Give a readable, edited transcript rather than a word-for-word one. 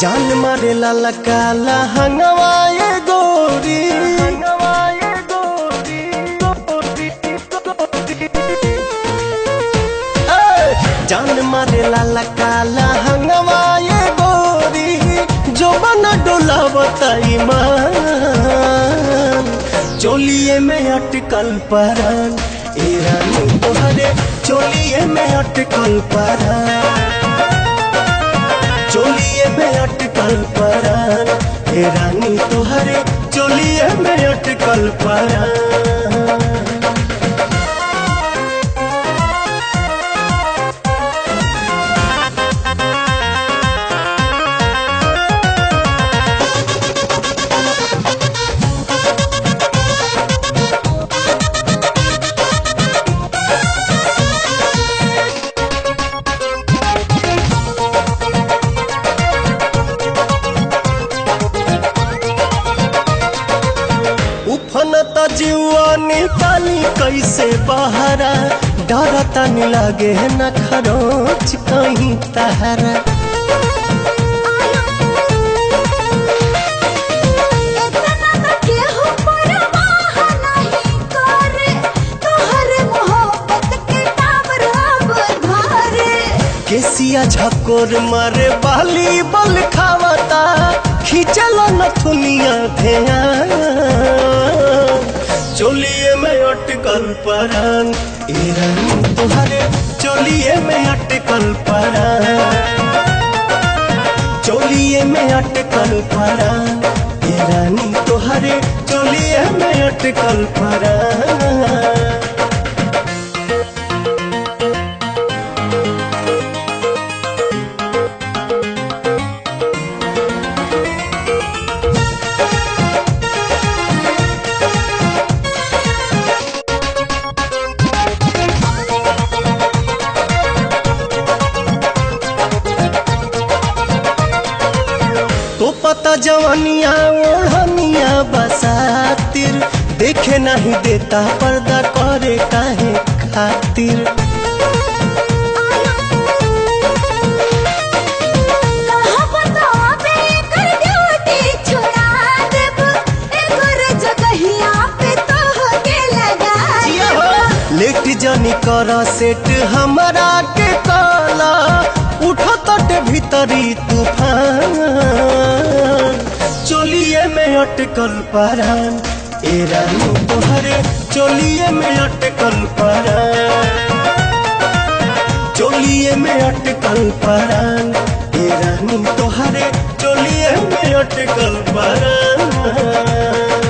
जान मारे लाला काला हंगवाए गोरी, हंगवाए गोरी, जान मारे लाला काला हंगवाए गोरी, जो बना डोला बताई मान, चोलिए में अटकल परान, ए रानी तोहरे चोलिए में अटकल परान, चोलिए में अटकल परान, ए रानी तोहरे चोलिए में अटकल परान। उफनता जीवा निकाली कैसे बहरा, डरता नहीं लागे न खरोच कहीं तहरा। केसिया झकोर मारे बाली बल खावता, खींचल नथुनिया ध्यान, चोलिए में अटकल परान, ए रानी तोहरे चोलिए में अटकल परान, चोलिए में अटकल परान, ए रानी तोहरे चोलिए में अटकल परान। तो पता जवानिया ओढ़निया बसातिर, देखे नहीं देता पर्दा करे काहे खातिर। लेट जानी कर सेट हमारा के काला, उठो तट भीतरी तूफान, चोलिए में अटकल परान, ए रानी तोहरे चोलिए में अटकल परान, चोलिए में अटकल परान, ए रानी तोहरे चोलिए में अटकल परान।